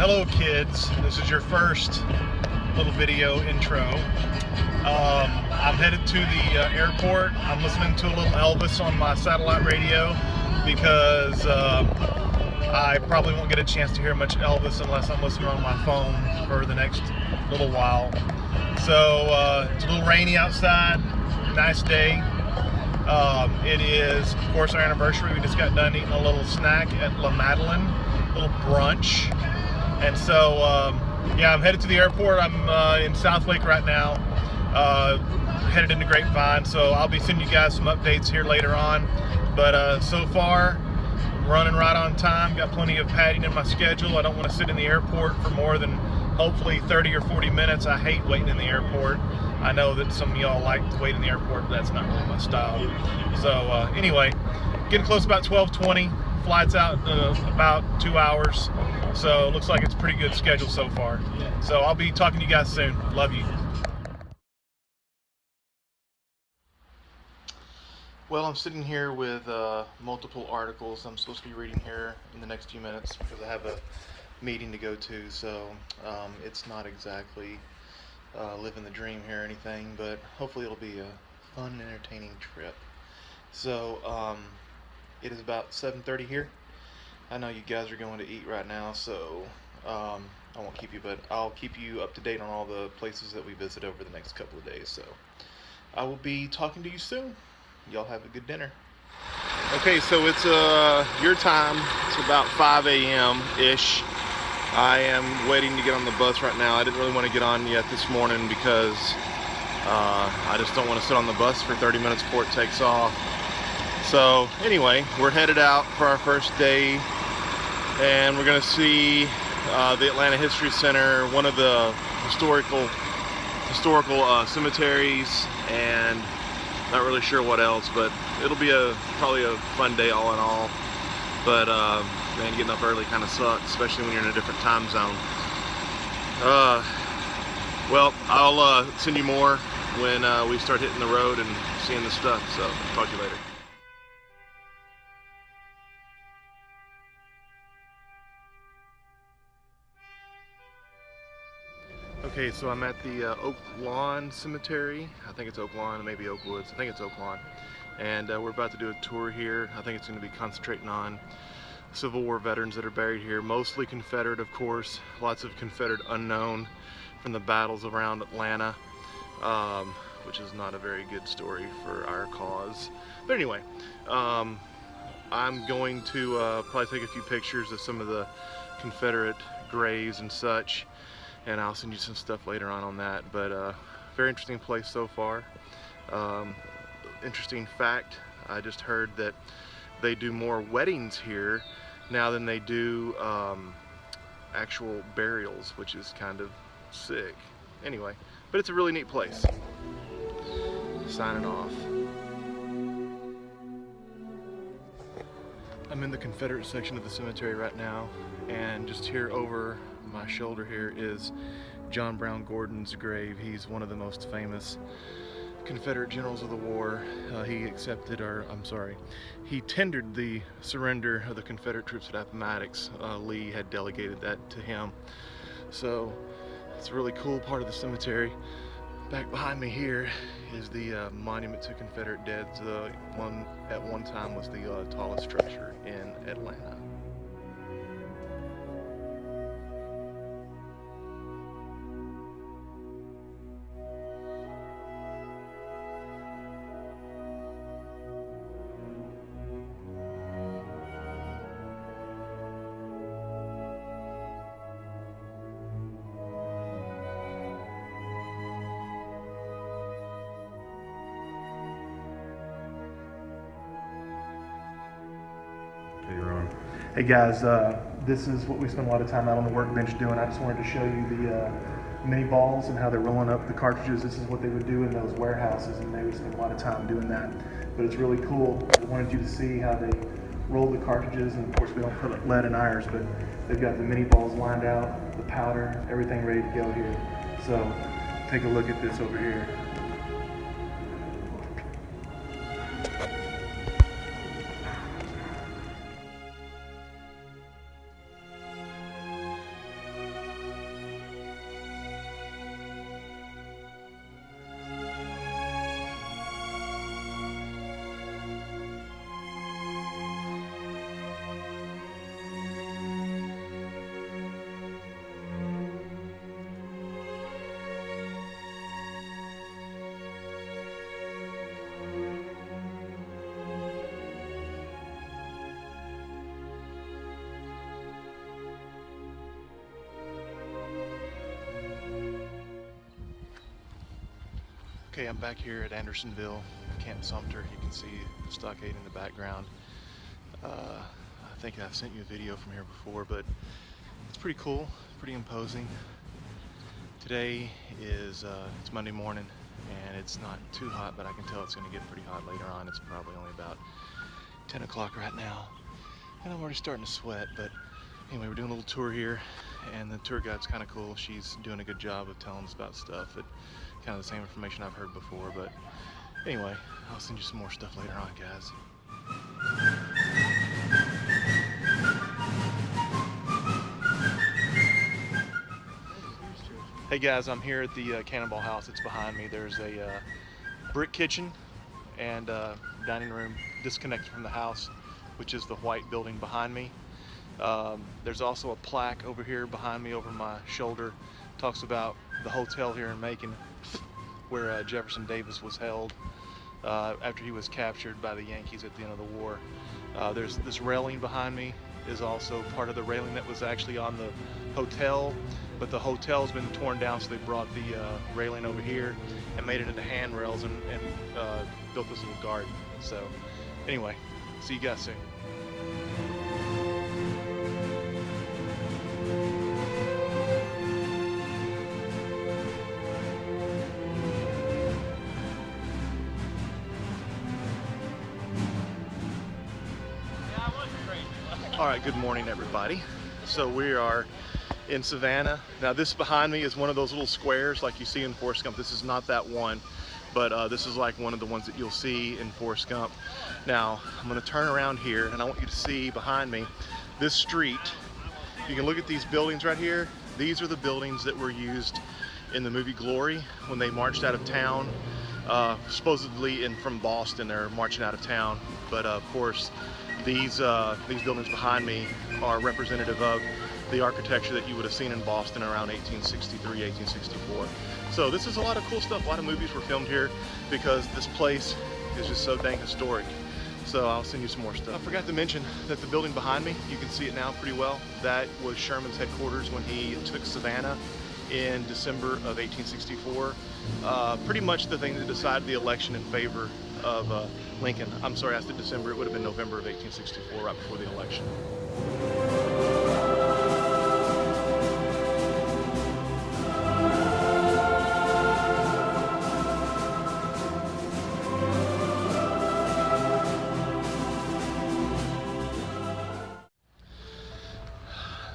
Hello kids, this is your first little video intro. I'm headed to the airport. I'm listening to a little Elvis on my satellite radio because I probably won't get a chance to hear much Elvis unless I'm listening on my phone for the next little while. So it's a little rainy outside, nice day. It is, of course, our anniversary. We just got done eating a little snack at La Madeleine, a little brunch. And so, yeah, I'm headed to the airport. I'm in Southlake right now, headed into Grapevine. So I'll be sending you guys some updates here later on. But so far, I'm running right on time. Got plenty of padding in my schedule. I don't want to sit in the airport for more than hopefully 30 or 40 minutes. I hate waiting in the airport. I know that some of y'all like to wait in the airport, but that's not really my style. So anyway, getting close to about 12:20. Flight's out about 2 hours. So looks like it's a pretty good schedule so far. So I'll be talking to you guys soon. Love you. Well, I'm sitting here with multiple articles I'm supposed to be reading here in the next few minutes because I have a meeting to go to. So it's not exactly living the dream here or anything, but hopefully it'll be a fun and entertaining trip. So it is about 7:30 here. I know you guys are going to eat right now, so I won't keep you, but I'll keep you up to date on all the places that we visit over the next couple of days. So I will be talking to you soon. Y'all have a good dinner. Okay, so it's your time. It's about 5 a.m.-ish. I am waiting to get on the bus right now. I didn't really want to get on yet this morning because I just don't want to sit on the bus for 30 minutes before it takes off. So anyway, we're headed out for our first day, and we're going to see the Atlanta History Center, one of the historical cemeteries, and not really sure what else, but it'll be probably a fun day all in all. But man, getting up early kind of sucks, especially when you're in a different time zone. Well, I'll send you more when we start hitting the road and seeing the stuff. So talk to you later. Okay, so I'm at the Oak Lawn Cemetery. I think it's Oak Lawn, maybe Oak Woods. I think it's Oak Lawn. And we're about to do a tour here. I think it's going to be concentrating on Civil War veterans that are buried here. Mostly Confederate, of course. Lots of Confederate unknown from the battles around Atlanta, which is not a very good story for our cause. But anyway, I'm going to probably take a few pictures of some of the Confederate graves and such, and I'll send you some stuff later on that. But very interesting place so far. Interesting fact, I just heard that they do more weddings here now than they do actual burials, which is kind of sick. Anyway, but it's a really neat place. Signing off. I'm in the Confederate section of the cemetery right now, and just here over my shoulder here is John Brown Gordon's grave. He's one of the most famous Confederate generals of the war. He tendered the surrender of the Confederate troops at Appomattox. Lee had delegated that to him. So it's a really cool part of the cemetery. Back behind me here is the monument to Confederate dead. The one at one time was the tallest structure in Atlanta. Hey guys, this is what we spend a lot of time out on the workbench doing. I just wanted to show you the mini balls and how they're rolling up the cartridges. This is what they would do in those warehouses, and they would spend a lot of time doing that. But it's really cool. I wanted you to see how they roll the cartridges, and of course we don't put lead in ours, but they've got the mini balls lined out, the powder, everything ready to go here. So take a look at this over here. Okay, I'm back here at Andersonville, Camp Sumter. You can see the stockade in the background. I think I've sent you a video from here before, but it's pretty cool, pretty imposing. Today is it's Monday morning, and it's not too hot, but I can tell it's going to get pretty hot later on. It's probably only about 10 o'clock right now, and I'm already starting to sweat. But anyway, we're doing a little tour here, and the tour guide's kind of cool. She's doing a good job of telling us about stuff, but kind of the same information I've heard before. But anyway, I'll send you some more stuff later on, guys. Hey guys, I'm here at the Cannonball House. It's behind me. There's a brick kitchen and dining room disconnected from the house, which is the white building behind me. There's also a plaque over here behind me over my shoulder. Talks about the hotel here in Macon where Jefferson Davis was held after he was captured by the Yankees at the end of the war. There's this railing behind me is also part of the railing that was actually on the hotel, but the hotel's been torn down, so they brought the railing over here and made it into handrails and built this little garden. So anyway, see you guys soon. All right, good morning, everybody. So we are in Savannah. Now this behind me is one of those little squares like you see in Forrest Gump. This is not that one, but this is like one of the ones that you'll see in Forrest Gump. Now I'm gonna turn around here and I want you to see behind me this street. You can look at these buildings right here. These are the buildings that were used in the movie Glory when they marched out of town, supposedly from Boston. They're marching out of town, but of course these buildings behind me are representative of the architecture that you would have seen in Boston around 1863, 1864. So this is a lot of cool stuff. A lot of movies were filmed here because this place is just so dang historic. So I'll send you some more stuff. I forgot to mention that the building behind me, you can see it now pretty well. That was Sherman's headquarters when he took Savannah in December of 1864. Pretty much the thing that decided the election in favor of Lincoln. I'm sorry, I said December. It would have been November of 1864, right before the election.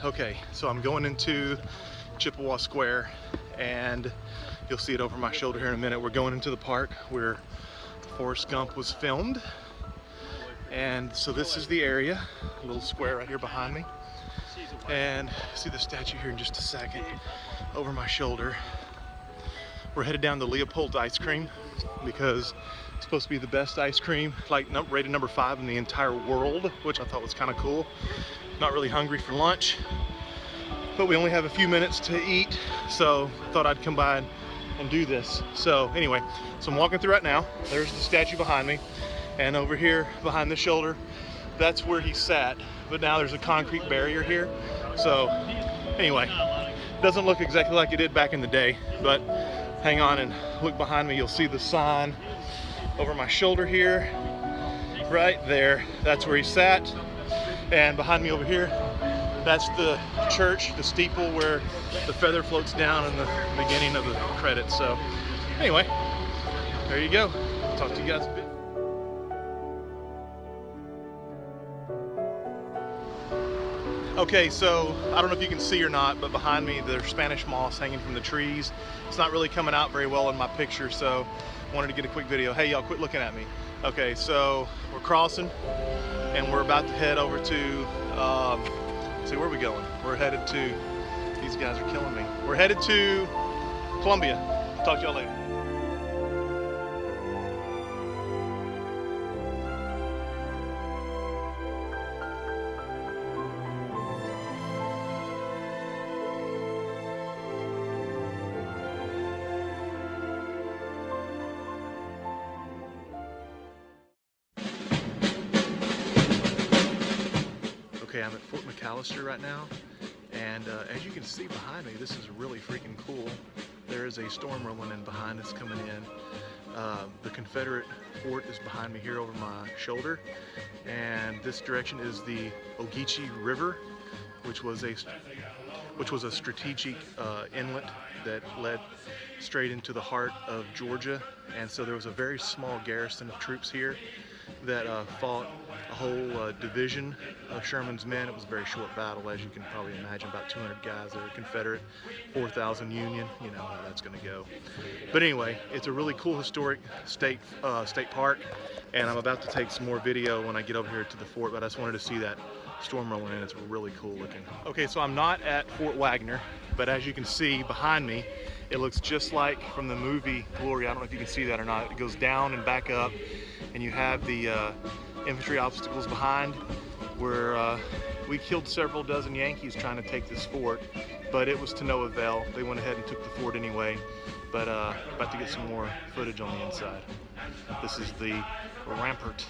Okay, so I'm going into Chippewa Square, and you'll see it over my shoulder here in a minute. We're going into the park where Forrest Gump was filmed, and so this is the area, a little square right here behind me, and see the statue here in just a second over my shoulder. We're headed down to Leopold's Ice Cream because it's supposed to be the best ice cream, like rated number 5 in the entire world, which I thought was kind of cool. Not really hungry for lunch, but we only have a few minutes to eat, so I thought I'd come by and do this. So anyway, so I'm walking through right now. There's the statue behind me, and over here behind the shoulder, that's where he sat, but now there's a concrete barrier here. So anyway, doesn't look exactly like it did back in the day, but hang on and look behind me. You'll see the sign over my shoulder here, right there. That's where he sat. And behind me over here, that's the church, the steeple where the feather floats down in the beginning of the credits. So anyway, there you go. Talk to you guys a bit. Okay, so I don't know if you can see or not, but behind me there's Spanish moss hanging from the trees. It's not really coming out very well in my picture, so I wanted to get a quick video. Hey, y'all, quit looking at me. Okay, so we're crossing, and we're about to head over to, see, where are we going? We're headed to, these guys are killing me. We're headed to Columbia. Talk to y'all later. Okay, I'm at Fort McAllister right now, and as you can see behind me, this is really freaking cool. There is a storm rolling in behind us coming in. Confederate fort is behind me here over my shoulder, and this direction is the Ogeechee River, which was a strategic inlet that led straight into the heart of Georgia. And so there was a very small garrison of troops here that fought a whole division of Sherman's men. It was a very short battle, as you can probably imagine, about 200 guys that are Confederate, 4,000 Union. You know how that's going to go. But anyway, it's a really cool historic state park, and I'm about to take some more video when I get over here to the fort, but I just wanted to see that storm rolling in. It's really cool looking. Okay, so I'm not at Fort Wagner, but as you can see behind me, it looks just like from the movie Glory. I don't know if you can see that or not. It goes down and back up, and you have the infantry obstacles behind where we killed several dozen Yankees trying to take this fort, but it was to no avail. They went ahead and took the fort anyway, but about to get some more footage on the inside. This is the rampart.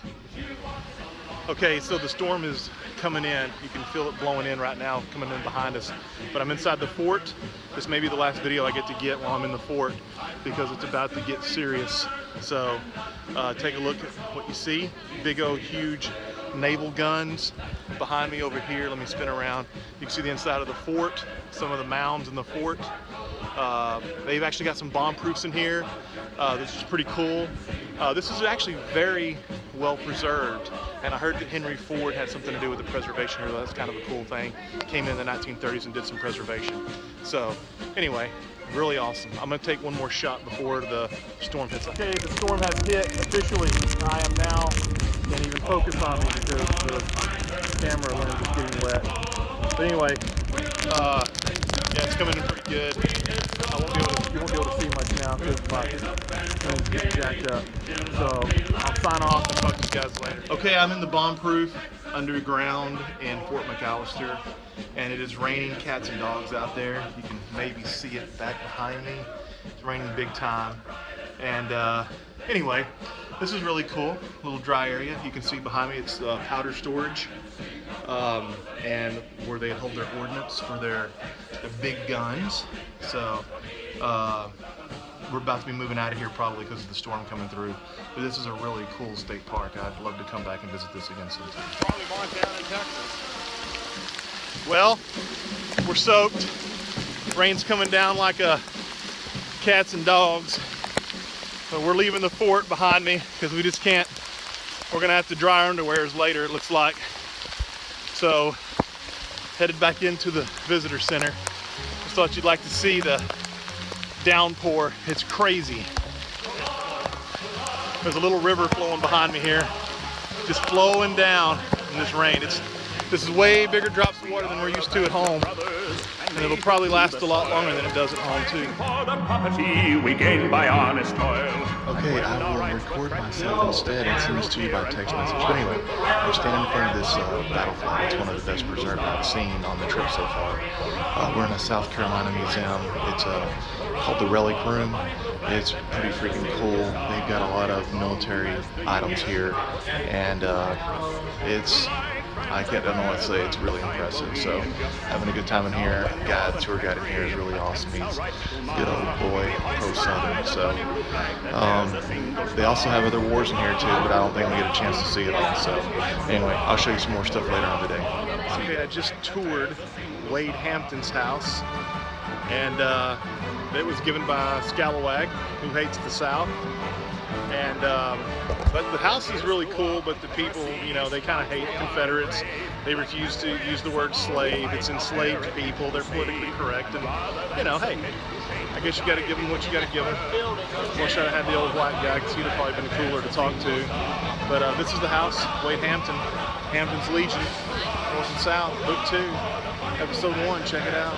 Okay, so the storm is coming in. You can feel it blowing in right now, coming in behind us. But I'm inside the fort. This may be the last video I get to get while I'm in the fort because it's about to get serious. So take a look at what you see. Big old huge naval guns behind me over here. Let me spin around. You can see the inside of the fort, some of the mounds in the fort. They've actually got some bomb proofs in here. This is pretty cool. This is actually very well preserved, and I heard that Henry Ford had something to do with the preservation here. That's kind of a cool thing. Came in the 1930s and did some preservation. So anyway, really awesome. I'm going to take one more shot before the storm hits. Okay, the storm has hit officially. I am now, can't even focus on me because the camera lens is getting wet. But anyway, yeah, it's coming in pretty good. You won't be able to see much now because my phone's getting jacked up. So I'll sign off and talk to you guys later. Okay, I'm in the bomb-proof underground in Fort McAllister, and it is raining cats and dogs out there. You can maybe see it back behind me. It's raining big time. And anyway, this is really cool. A little dry area. You can see behind me it's powder storage, and where they hold their ordnance for their big guns. So we're about to be moving out of here probably because of the storm coming through. But this is a really cool state park. I'd love to come back and visit this again sometime. Probably Montana and Texas. Well, we're soaked. Rain's coming down like cats and dogs. But we're leaving the fort behind me because we just can't. We're gonna have to dry our underwears later, it looks like. So, headed back into the visitor center. Just thought you'd like to see the downpour. It's crazy. There's a little river flowing behind me here, just flowing down in this rain. This is way bigger drops of water than we're used to at home, and it'll probably last a lot longer than it does at home too. Okay, I will record myself instead and send this to you by text message. But anyway, I'm standing in front of this battle flag. It's one of the best preserved I've seen on the trip so far. We're in a South Carolina museum. It's called the Relic Room. It's pretty freaking cool. They've got a lot of military items here, and I don't know what to say. It's really impressive. So having a good time in here. Tour guide in here is really awesome. He's a good old boy, pro-Southern. So they also have other wars in here too, but I don't think we'll get a chance to see it all. So anyway, I'll show you some more stuff later on today. Okay, I just toured Wade Hampton's house, and it was given by Scalawag, who hates the South. And but the house is really cool, but the people, you know, they kind of hate Confederates. They refuse to use the word slave. It's enslaved people. They're politically correct, and you know, hey, I guess you got to give them what you got to give them. Wish I had the old white guy, because he'd have probably been cooler to talk to. But this is the house, Wade Hampton, Hampton's Legion, North and South, Book 2, Episode 1. Check it out.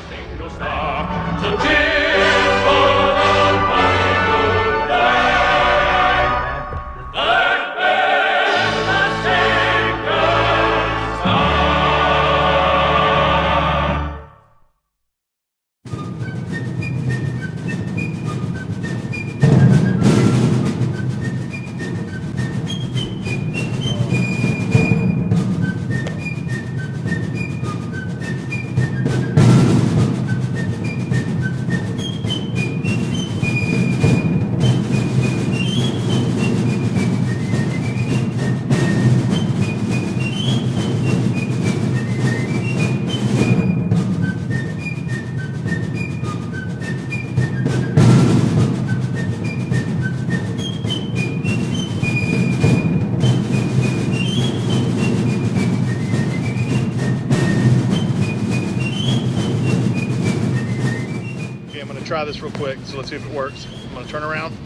try this real quick, so let's see if it works. I'm gonna turn around,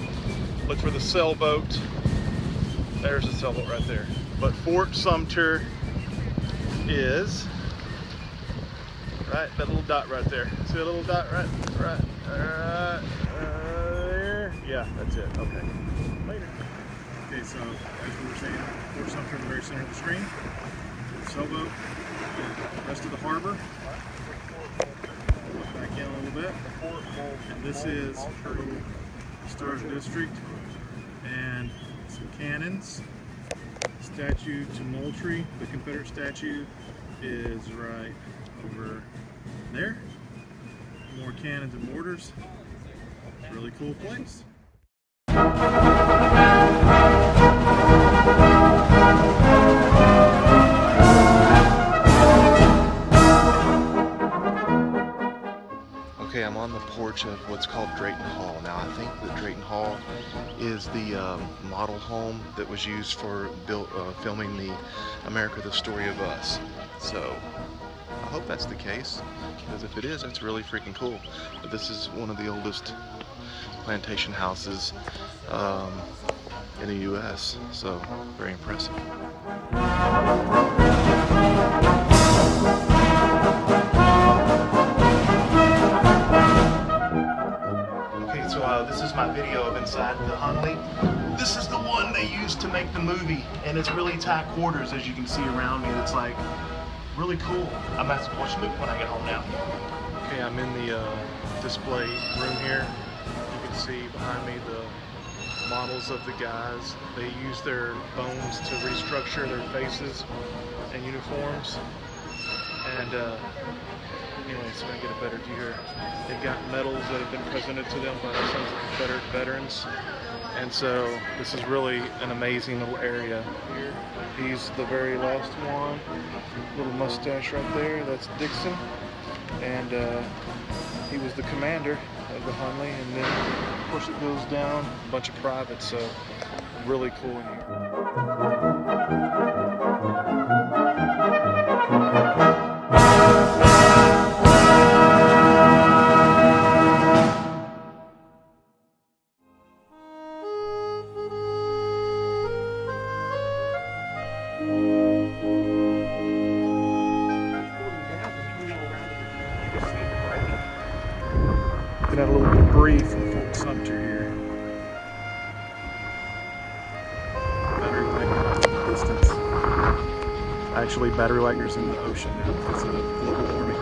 look for the sailboat. There's the sailboat right there. But Fort Sumter is right, that little dot right there. See a little dot right there? Yeah, that's it. Okay. Later. Okay, so as we were saying, Fort Sumter in the very center of the screen. The sailboat, the rest of the harbor. Look back in a little bit. And this is Stars District and some cannons. Statue to Moultrie, the Confederate statue, is right over there. More cannons and mortars. Really cool place. Okay, I'm on the porch of what's called Drayton Hall. Now, I think that Drayton Hall is the model home that was used for filming the America, the Story of Us. So, I hope that's the case, because if it is, that's really freaking cool. But this is one of the oldest plantation houses in the U.S., so very impressive. This is my video of inside the Hunley. This is the one they used to make the movie, and it's really tight quarters, as you can see around me. It's like really cool. I'm gonna have to watch the movie when I get home now. Okay, I'm in the display room here. You can see behind me the models of the guys. They use their bones to restructure their faces and uniforms. And anyway, so I get a better view here. They've got medals that have been presented to them by the Sons of Confederate Veterans. And so this is really an amazing little area here. He's the very last one. Little mustache right there, that's Dixon. And he was the commander of the Hunley. And then, of course, it goes down, a bunch of privates, so really cool in here. Looking at a little debris from Fort Sumter here. Battery lightning distance. Actually, battery lightning's in the ocean now because of global warming.